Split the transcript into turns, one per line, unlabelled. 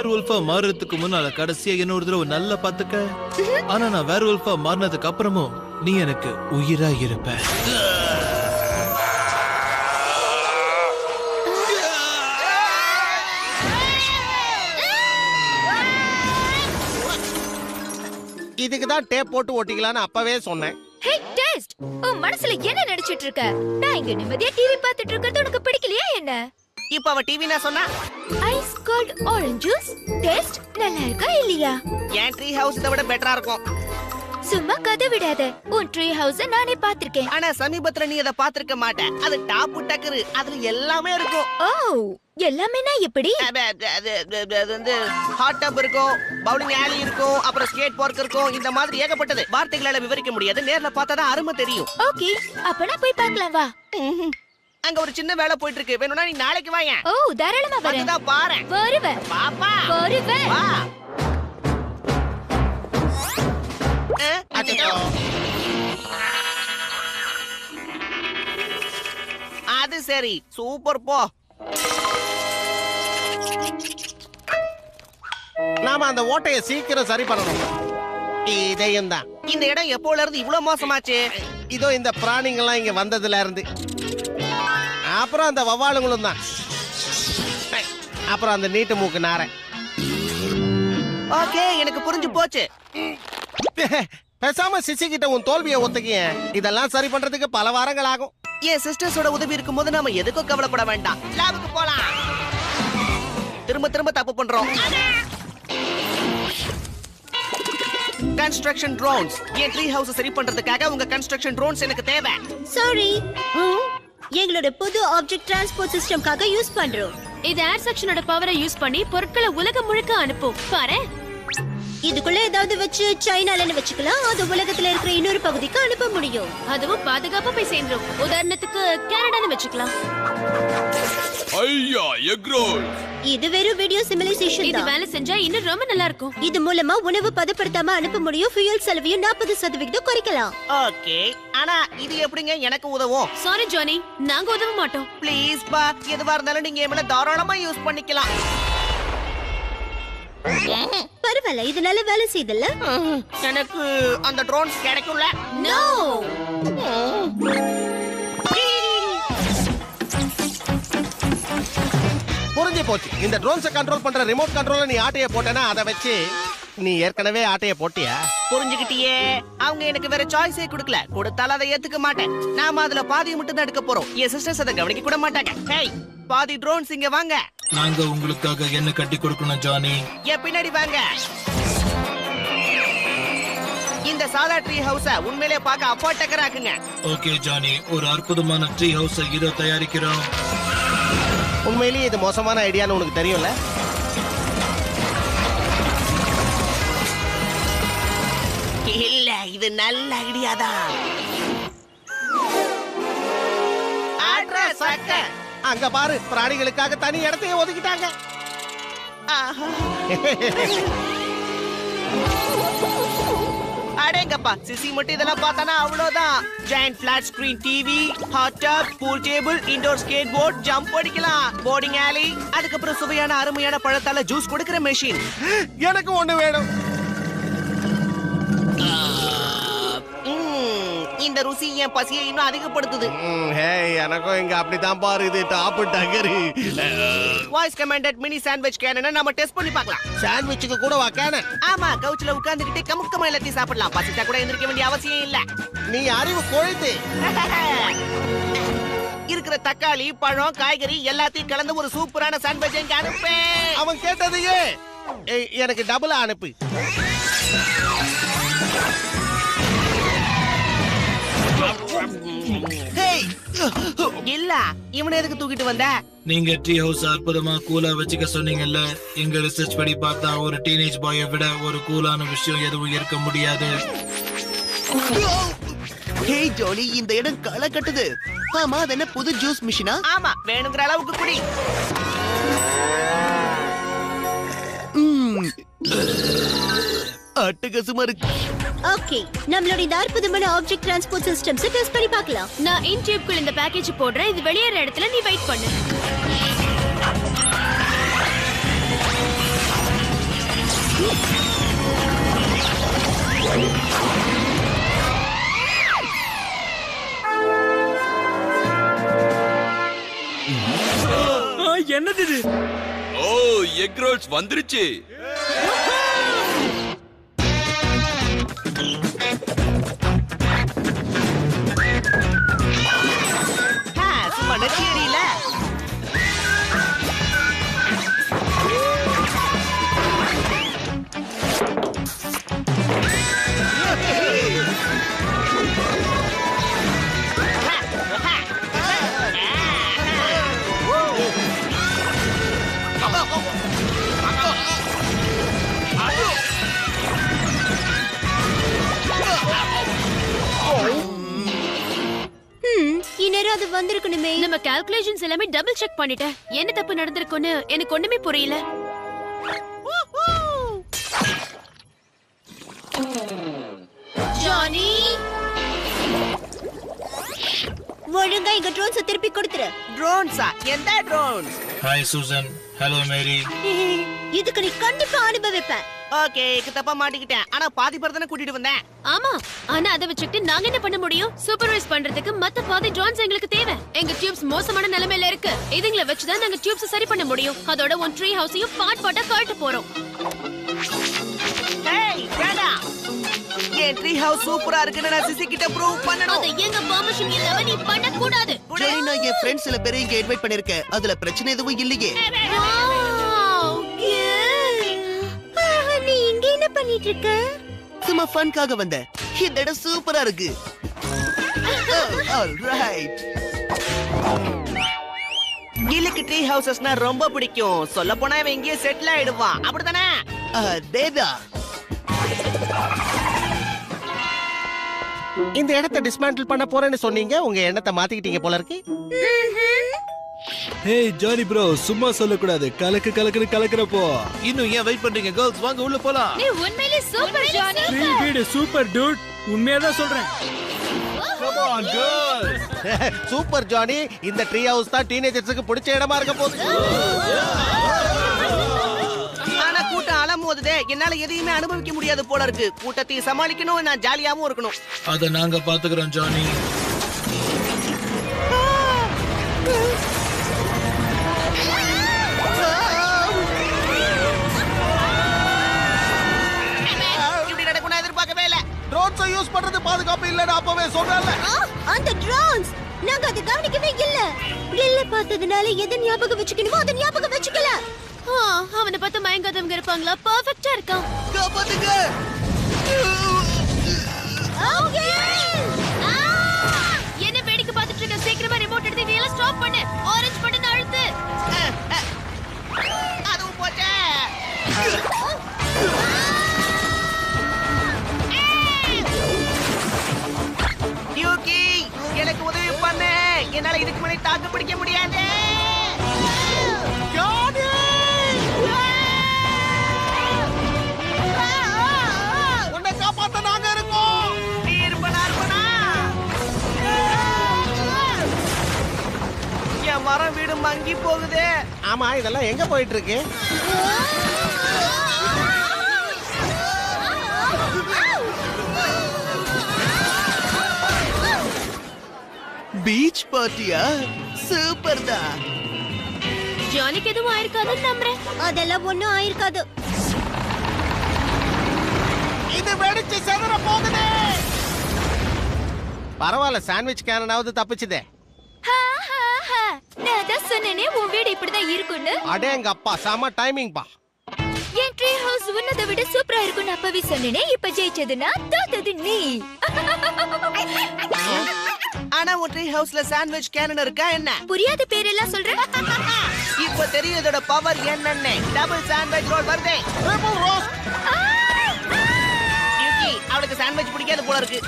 வேர்வல்ஃபா மாறுறதுக்கு முன்னால கடைசியா என்ன ஒரு தடவை நல்லா பாத்துக்க. ஆனா நான் வேர்வல்ஃபா மாறினதுக்கு அப்புறமும் நீ எனக்கு உயிரா இருப்ப.
இதுக்கு தான் டேப் போட்டு ஓட்டிக்கலாம்னு அப்பவே சொன்னேன்.
ஹே டெஸ்ட், உன் மனசுல என்ன நினைச்சிட்டு இருக்க? நான் இங்க நிம்மதியா டிவி பார்த்துட்டு இருக்கிறது உனக்கு பிடிக்கலையா என்ன?
இப்ப அவ டிவி நான் சொன்னா
ice cold orange juice taste நல்லா இருக்கா இல்லையா?
என் ட்ரீ ஹவுஸ் இதை விட பெட்டரா இருக்கும்.
சும்மா கதை விடாத. உன் ட்ரீ ஹவுஸ நானே பாத்திருக்கேன்.
ஆனா சமீபத்துல நீ அதை பாத்திருக்க மாட்ட. அது டாப்பு டக்கரு, அதுல எல்லாமே இருக்கும்.
ஓ, எல்லாமேனா எப்படி?
அது வந்து ஹாட் டப் இருக்கும், பவுலிங் ஆலி இருக்கும், அப்புறம் ஸ்கேட் பார்க் இருக்கும். இந்த மாதிரி ஏகப்பட்டது. வார்த்தைகளால விவரிக்க முடியாது, நேர்ல பார்த்தாதான் அருமை தெரியும்.
ஓகே, அப்ப நான் போய் பார்க்கலாம் வா.
அங்க ஒரு சின்ன வேலை போயிட்டு இருக்கு. வேணும்னா நீ நாளைக்கு வாங்க.
ஓ, தாராளமா வரேன்.
அதுதான் பாரு.
வருவேன்.
பாப்பா
வருவேன்.
வா. அது சரி, சூப்பர் போ. நாம அந்த ஓட்டைய சீக்கிரம் சரி பண்ணணும். இதையும் தான். இந்த இடம் எப்போல இருந்து இவ்வளவு மோசமாச்சு? இதோ இந்த பிராணிங்கெல்லாம் இங்க வந்ததுல இருந்து. அப்புறம் அந்த வவ்வாலுங்களும் தான். அப்புறம் அந்த நீட்டு மூக்கு நாரை. ஓகே, எனக்கு புரிஞ்சு போச்சு. பேசாம சிசி கிட்ட உன் தோல்வியை ஒத்துக்கிய. இதெல்லாம் சரி பண்றதுக்கு பல வாரங்கள் ஆகும். என் சிஸ்டர்ஸோட உதவி இருக்கும்போது நாம எதுக்கும் கவலைப்பட வேண்டாம். லேபுக்கு போலாம். திரும்ப திரும்ப தப்பு பண்றோம். Construction drones. என் ட்ரீ ஹவுஸ் சரி பண்றதுக்காக உங்க கன்ஸ்ட்ரக்ஷன் ட்ரோன்ஸ் எனக்கு தேவை.
சாரி, எங்களோட புது ஆப்ஜெக்ட் டிரான்ஸ்போர்ட் சிஸ்டம்காக யூஸ் பண்றோம்.
இது ஏர் செக்ஷனோட பவரை யூஸ் பண்ணி பொருட்களை உலகம் முழுக்க அனுப்பும். பாரு,
இதுக்குள்ள ஏதாவது வச்சு சைனாலன்னு வச்சுக்கலாம். அது உலகத்துல இருக்கிற இன்னொரு பகுதிக்கு அனுப்ப முடியும்.
அதுவும் பாதுகாப்பா போய் சேர்ந்துரும். உதாரணத்துக்கு கனடான்னு வச்சுக்கலாம்.
ஐயா, எக் ரோல்.
இது வெறும் வீடியோ சிமுலேஷன்
இது
தான்.
வேலை செஞ்சா இன்னும் ரொம்ப நல்லா இருக்கும்.
இது மூலமா உணவு பதப்படுத்தாம அனுப்ப முடியும். ஃபியூயல் செலவையும் 40% குறைக்கலாம்.
ஓகே, ஆனா இது எப்படிங்க எனக்கு உதவும்?
சாரி ஜானி, நாங்க உதவ மாட்டோம்.
ப்ளீஸ் பா, எதுவா இருந்தாலும் நீங்க என் மேல தாராளமா யூஸ் பண்ணிக்கலாம்.
பரவாயில்ல, இது நல்ல வேலை செய்தல்ல.
எனக்கு அந்த ட்ரோன்ஸ் கிடைக்கும்ல?
நோ.
புரிஞ்சு போச்சு. இந்த ட்ரோன்ஸை கண்ட்ரோல் பண்ற ரிமோட் கண்ட்ரோல நீ ஆட்டைய போட்டனா அதை வச்சு நீ ஏற்கனவே ஆட்டைய போட்டியா? புரிஞ்சுக்கிட்டியே. அவங்க எனக்கு வேற சாய்ஸே கொடுக்கல. கொடுத்தாலும் அதை ஏத்துக்க மாட்டேன். நாம அதுல பாதியை மட்டும் தான் எடுக்க போறோம். என் சிஸ்டர்ஸ் அதை கவனிக்க கூட மாட்டாங்க. ஹேய், பாதி ட்ரோன்ஸ் இங்க வாங்க.
நாங்க உங்களுக்காக என்ன கட்டி கொடுக்கணும் ஜானி?
என் பின்னாடி வாங்க. இந்த சாதா ட்ரீ ஹவுஸ உண்மையிலே பார்க்க அப்பாட்டக்கராக்குங்க.
ஓகே ஜானி, ஒரு அற்புதமான ட்ரீ ஹவுஸை இதோ தயாரிக்கிறோம்.
உண்மையிலேயே இது மோசமான ஐடியான்னு உனக்கு தெரியும்ல? இல்ல, இது நல்ல ஐடியா தான். அங்க பாரு, பிராணிகளுக்காக தனி இடத்தையே ஒதுக்கிட்டாங்க. அடேங்கப்பா, சிசி மட்டும் இதெல்லாம் பார்த்தானா அவ்வளவுதான். Giant flat screen TV, hot tub, pool table, indoor skateboard, jump அடிக்கலாம், போர்டிங் ஆலி, அதுக்கப்புறம் சுவையான அருமையான பழத்தால ஜூஸ் கொடுக்கிற மெஷின். எனக்கு ஒண்ணு வேணும். இந்த ருசி என் பசியை இன்னும் அதிகப்படுத்துது. எனக்கும் இங்க அப்படிதான் பாரு. இது டாப் டக்கர். வாய்ஸ் கமாண்டட் மினி சாண்ட்விச் கேனனை நாம டெஸ்ட் பண்ணி பார்க்கலாம். சாண்ட்விச்சுக்கு கூட வா கேனன். ஆமா, கவுச்ல உட்கார்ந்துகிட்டு கமுக்கமா எல்லாத்தையும் சாப்பிடலாம். பசிச்சா கூட எந்திரிக்க வேண்டிய அவசியம் இல்ல. நீ அறிவு கொழுத்து. இருக்கிற தக்காளி, பழம், காய்கறி எல்லாத்தையும் கலந்து ஒரு சூப்பரான சாண்ட்விச் இங்க அனுப்பு. அவன் கேட்டதையே எனக்கு டபுளா அனுப்பு. இல்ல, இவனை எதுக்கு தூக்கிட்டு வந்த?
நீங்க ட்ரீ ஹவுஸ் அற்புதமா கூலா வச்சுக்க சொன்னீங்கல்ல. எங்க ரிசர்ச் படி பார்த்தா ஒரு டீனேஜ் பாயை விட ஒரு கூலான விஷயம் எதுவும் இருக்க முடியாது.
ஹே ஜோலி, இந்த இடம் களை கட்டுது. ஆமா, அது என்ன புது ஜூஸ் மிஷினா?
ஆமா, வேணுங்கிற அளவுக்கு குடி.
அட்டகாசமா இருக்கு.
ஓகே, நம்மளோட இந்த அற்புதமான ஆப்ஜெக்ட் டிரான்ஸ்போர்ட் சிஸ்டம்ஸ் டெஸ்ட் பண்ணி பார்க்கலாம்.
நான் இன் டியூப்க்குள்ள இந்த பேக்கேஜ் போடுறேன். இது வெளியேற இடத்துல நீ வெயிட் பண்ணு.
என்னது இது?
ஓ, எக் ரோல்ஸ் வந்துருச்சு.
சும்மா நெத்தி எரியல.
இந்நேரம் அது வந்திருக்கணுமே.
நம்ம கால்குலேஷன்ஸ் எல்லாமே டபுள் செக் பண்ணிட்டேன். என்ன தப்பு நடந்திருக்குன்னு எனக்கு ஒண்ணுமே புரியல. ஜானி,
ஒழுங்கா எங்க ட்ரோன்ஸ திருப்பி கொடுத்துரு.
ட்ரோன்ஸா? எந்த drones?
Hi Susan. Hello Mary.
இதுக்கு நீ கண்டிப்பா அனுபவிப்ப.
ஓகே, தப்பா மாட்டிக்கிட்டேன். ஆனா பாதி பேர் தானே கூட்டிட்டு வந்தேன்.
ஆமா, ஆனா அதை வச்சுக்கிட்டு நாங்க என்ன பண்ண முடியும்? சூப்பர்வைஸ் பண்றதுக்கு மத்த பாதி ட்ரோன்ஸ் எங்களுக்கு தேவை. எங்க டியூப்ஸ் மோசமான நிலைமையில இருக்கு. இதுங்கள வச்சுதான் நாங்க டியூப்ஸ் சரி பண்ண முடியும். அதோட ஒன் ட்ரீ ஹவுஸையும் பார்ட்டா கழட்ட போறோம்.
ஏய், வேடா. என் ட்ரீ ஹவுஸ் சூப்பரா இருக்குன்னு நான் சிசி கிட்ட ப்ரூவ் பண்ணனும்.
அத எங்க பெர்மிஷன் இல்லாம நீ பண்ண கூடாது.
ஜானி, நான் என் ஃப்ரெண்ட்ஸ் சில பேரை இங்க இன்வைட் பண்ணிருக்கேன். அதுல பிரச்சனை எதுவும் இல்லையே.
நீ இங்க என்ன பண்ணிட்டு இருக்க?
சும்மா ஃபன்காக வந்தேன். இந்த இடம் சூப்பரா இருக்கு. ஆல்ரைட்.
கில்லுக்கு ட்ரீ ஹவுசஸ்னா ரொம்ப பிடிக்கும். சொல்ல போனா இவன் இங்கேயே செட்டில் ஆயிடுவான். அப்படிதானே?
அதேதான்.
இந்த இடத்தை டிஸ்மேண்டில் பண்ண போறேன்னு சொன்னீங்க. உங்க எண்ணத்தை மாத்திக்கிட்டீங்க போல இருக்கு.
ஹே ஜானி ப்ரோ, சும்மா சொல்லக்கூடாது. கலக்கு கலக்குன்னு கலக்குறப்போ.
இன்னும் ஏன் வெயிட் பண்றீங்க கேர்ள்ஸ்? வாங்க உள்ள போலாம்.
நீ உண்மையிலே சூப்பர் ஜானி.
ட்ரீ வீடு சூப்பர் டூட். உண்மையா தான் சொல்றேன்.
Come on girls.
Super Johnny, இந்த ட்ரீ ஹவுஸ் தான் டீனேஜர்ஸ்க்கு பிடிச்ச இடமா இருக்க போகுது. ஆனா கூட்டம் அலமோதுதே. என்னால எதையுமே அனுபவிக்க முடியாது போல இருக்கு. கூட்டத்தை சமாளிக்கணும், நான் ஜாலியாவும் இருக்கணும்.
அத நாங்க பாத்துக்கிறோம் ஜானி.
இப்படி நடக்கும் நான் எதிர்பார்க்கவே இல்ல. ட்ரோன்ஸை யூஸ் பண்றது பாதுகாப்பு இல்லன்னு அப்பவே சொன்னேன்ல.
அந்த ட்ரோன்ஸ் நாங்க அதை கவனிக்கவே இல்ல. கில்ல பார்த்ததுனால எதை ஞாபகம் வச்சுக்கணுமோ அதை ஞாபகம் வச்சுக்கல.
அவனை பார்த்து மயங்காதவங்க இருப்பாங்களா? பெர்ஃபெக்ட்டா இருக்கான்.
காப்பாத்துங்க.
என்ன வேடிக்கை பார்த்துட்டு இருக்க? சீக்கிரமா ரிமோட் எடுத்து இதெல்லாம் ஸ்டாப் பண்ணு. ஆரஞ்சு பட்டன் அழுத்து.
அதுவும் போச்சே. யூகி, எனக்கு உதவி பண்ணு. என்னால இதுக்கு மேலே தாக்கு பிடிக்க முடியாது. உன்னை காப்பாத்த நாங்க இருக்கோம். நீ இருப்பனா? என் மரம் வீடு மங்கி போகுது. ஆமா, இதெல்லாம் எங்க போயிட்டு இருக்கு?
பீச் பார்ட்டியா? சூப்பர் தான்.
ஜானிக்கு எதுவும் ஆயிருக்காதுன்னு நம்புறேன்.
அதெல்லாம் ஒண்ணும் ஆயிருக்காது.
இது வெடிச்சு செதற போகுது. பரவாயில்ல, சாண்ட்விச் கேனாவது தப்பிச்சுதே.
நான் தான் சொன்னேனே உன் வீடு இப்படிதான் இருக்கும்னு.
அடே எங்க அப்பா, செம டைமிங் பா.
என் ட்ரீ ஹவுஸ் உன்னதை விட சூப்பரா இருக்கும்னு அப்பவே சொன்னேனே. இப்ப ஜெயிச்சதுன்னா தோத்தது நீ.
ஆனா உன் ட்ரீ ஹவுஸ்ல சாண்ட்விச் கேனன் இருக்கா என்ன?
புரியாத பேரெல்லாம் சொல்ற.
இப்ப தெரியும் இதோட பவர் என்னன்னு. டபுள் சாண்ட்விச் ரோல் வருதே. Triple roast. யூகி, அவளுக்கு சாண்ட்விச் பிடிக்காது போல இருக்கு.